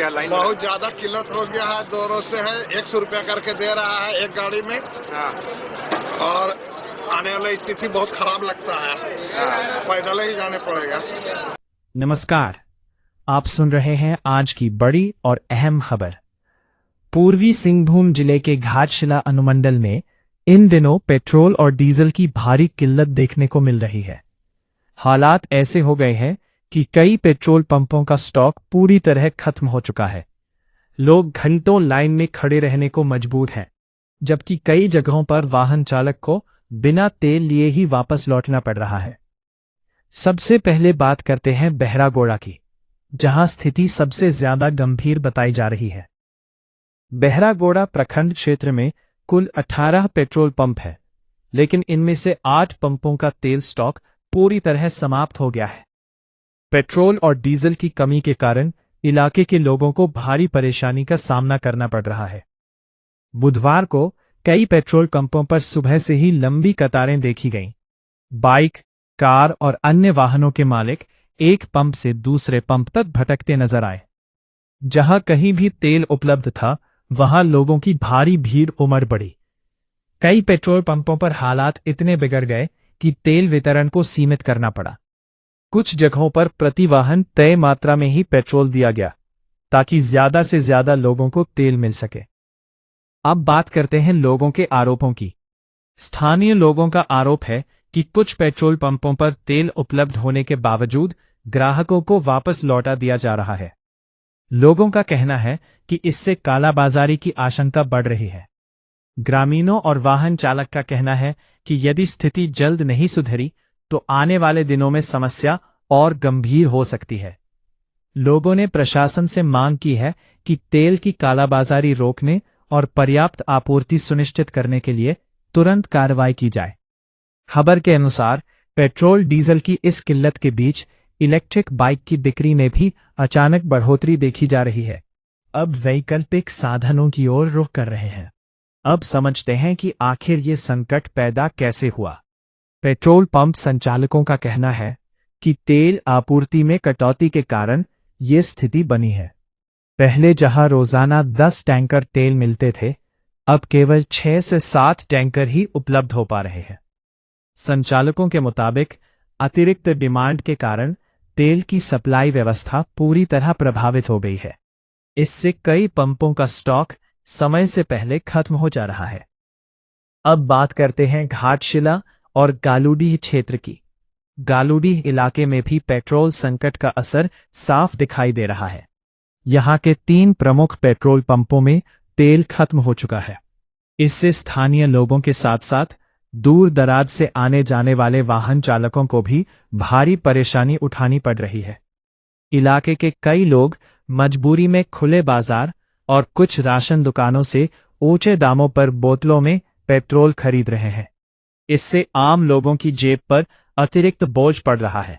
गया लाइन में? बहुत ज्यादा किल्लत हो गया है। 2 रोज से है, 100 रुपया करके दे रहा है एक गाड़ी में। हाँ। और आने वाला स्थिति बहुत खराब लगता है। पैदल ही जाने पड़ेगा। नमस्कार, आप सुन रहे हैं आज की बड़ी और अहम खबर। पूर्वी सिंहभूम जिले के घाटशिला अनुमंडल में इन दिनों पेट्रोल और डीजल की भारी किल्लत देखने को मिल रही है। हालात ऐसे हो गए हैं कि कई पेट्रोल पंपों का स्टॉक पूरी तरह खत्म हो चुका है। लोग घंटों लाइन में खड़े रहने को मजबूर हैं, जबकि कई जगहों पर वाहन चालक को बिना तेल लिए ही वापस लौटना पड़ रहा है। सबसे पहले बात करते हैं बहरागोड़ा की, जहां स्थिति सबसे ज्यादा गंभीर बताई जा रही है। बहरागोड़ा प्रखंड क्षेत्र में कुल 18 पेट्रोल पंप है, लेकिन इनमें से 8 पंपों का तेल स्टॉक पूरी तरह समाप्त हो गया है। पेट्रोल और डीजल की कमी के कारण इलाके के लोगों को भारी परेशानी का सामना करना पड़ रहा है। बुधवार को कई पेट्रोल पंपों पर सुबह से ही लंबी कतारें देखी गईं। बाइक, कार और अन्य वाहनों के मालिक एक पंप से दूसरे पंप तक भटकते नजर आए। जहां कहीं भी तेल उपलब्ध था, वहां लोगों की भारी भीड़ उमड़ पड़ी। कई पेट्रोल पंपों पर हालात इतने बिगड़ गए कि तेल वितरण को सीमित करना पड़ा। कुछ जगहों पर प्रति वाहन तय मात्रा में ही पेट्रोल दिया गया, ताकि ज्यादा से ज्यादा लोगों को तेल मिल सके। अब बात करते हैं लोगों के आरोपों की। स्थानीय लोगों का आरोप है कि कुछ पेट्रोल पंपों पर तेल उपलब्ध होने के बावजूद ग्राहकों को वापस लौटा दिया जा रहा है। लोगों का कहना है कि इससे कालाबाजारी की आशंका बढ़ रही है। ग्रामीणों और वाहन चालक का कहना है कि यदि स्थिति जल्द नहीं सुधरी तो आने वाले दिनों में समस्या और गंभीर हो सकती है। लोगों ने प्रशासन से मांग की है कि तेल की कालाबाजारी रोकने और पर्याप्त आपूर्ति सुनिश्चित करने के लिए तुरंत कार्रवाई की जाए। खबर के अनुसार पेट्रोल डीजल की इस किल्लत के बीच इलेक्ट्रिक बाइक की बिक्री में भी अचानक बढ़ोतरी देखी जा रही है। अब वैकल्पिक साधनों की ओर रुख कर रहे हैं। अब समझते हैं कि आखिर ये संकट पैदा कैसे हुआ। पेट्रोल पंप संचालकों का कहना है कि तेल आपूर्ति में कटौती के कारण ये स्थिति बनी है। पहले जहां रोजाना 10 टैंकर तेल मिलते थे, अब केवल 6 से 7 टैंकर ही उपलब्ध हो पा रहे हैं। संचालकों के मुताबिक अतिरिक्त डिमांड के कारण तेल की सप्लाई व्यवस्था पूरी तरह प्रभावित हो गई है। इससे कई पंपों का स्टॉक समय से पहले खत्म हो जा रहा है। अब बात करते हैं घाटशिला और गालूडीह क्षेत्र की। गालूडीह इलाके में भी पेट्रोल संकट का असर साफ दिखाई दे रहा है। यहाँ के 3 प्रमुख पेट्रोल पंपों में तेल खत्म हो चुका है। इससे स्थानीय लोगों के साथ साथ दूर दराज से आने जाने वाले वाहन चालकों को भी भारी परेशानी उठानी पड़ रही है। इलाके के कई लोग मजबूरी में खुले बाजार और कुछ राशन दुकानों से ऊंचे दामों पर बोतलों में पेट्रोल खरीद रहे हैं। इससे आम लोगों की जेब पर अतिरिक्त बोझ पड़ रहा है।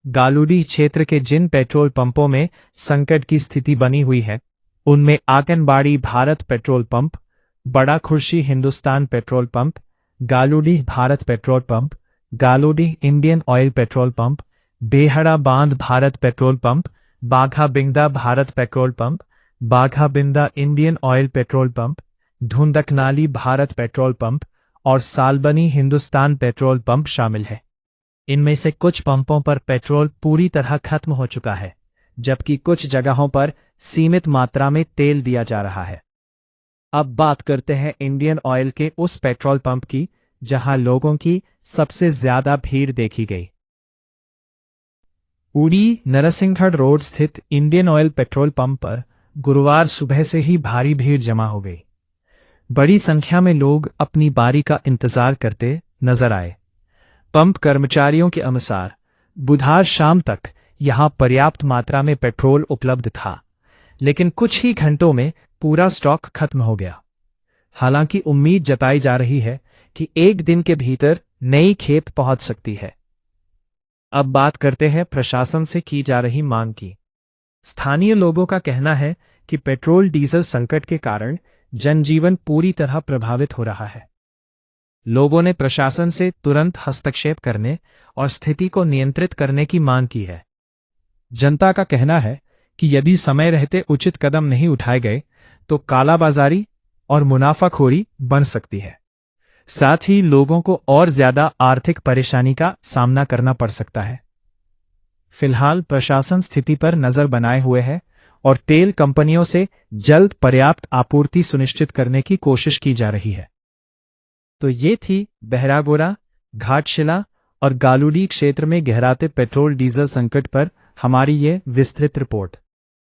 गालूडीह क्षेत्र के जिन पेट्रोल पंपों में संकट की स्थिति बनी हुई है, उनमें anganwadi Bharat petrol pump, Bada Khurshi Hindustan petrol pump, Galudih Bharat petrol pump, Galudih Indian oil petrol pump, Behda Bandh Bharat petrol pump, Bagha बिंदा Bharat petrol pump, Bagha Binda Indian oil petrol pump, Dhundhkanali Bharat petrol pump और सालबनी हिंदुस्तान पेट्रोल पंप शामिल है। इनमें से कुछ पंपों पर पेट्रोल पूरी तरह खत्म हो चुका है, जबकि कुछ जगहों पर सीमित मात्रा में तेल दिया जा रहा है। अब बात करते हैं इंडियन ऑयल के उस पेट्रोल पंप की जहां लोगों की सबसे ज्यादा भीड़ देखी गई। उड़ी नरसिंहगढ़ रोड स्थित इंडियन ऑयल पेट्रोल पंप पर गुरुवार सुबह से ही भारी भीड़ जमा हो गई। बड़ी संख्या में लोग अपनी बारी का इंतजार करते नजर आए। पंप कर्मचारियों के अनुसार बुधवार शाम तक यहां पर्याप्त मात्रा में पेट्रोल उपलब्ध था, लेकिन कुछ ही घंटों में पूरा स्टॉक खत्म हो गया। हालांकि उम्मीद जताई जा रही है कि एक दिन के भीतर नई खेप पहुंच सकती है। अब बात करते हैं प्रशासन से की जा रही मांग की। स्थानीय लोगों का कहना है कि पेट्रोल डीजल संकट के कारण जनजीवन पूरी तरह प्रभावित हो रहा है। लोगों ने प्रशासन से तुरंत हस्तक्षेप करने और स्थिति को नियंत्रित करने की मांग की है। जनता का कहना है कि यदि समय रहते उचित कदम नहीं उठाए गए तो कालाबाजारी और मुनाफाखोरी बन सकती है। साथ ही लोगों को और ज्यादा आर्थिक परेशानी का सामना करना पड़ सकता है। फिलहाल प्रशासन स्थिति पर नजर बनाए हुए है और तेल कंपनियों से जल्द पर्याप्त आपूर्ति सुनिश्चित करने की कोशिश की जा रही है। तो ये थी बहरागोड़ा, घाटशिला और गालूडी क्षेत्र में गहराते पेट्रोल डीजल संकट पर हमारी ये विस्तृत रिपोर्ट।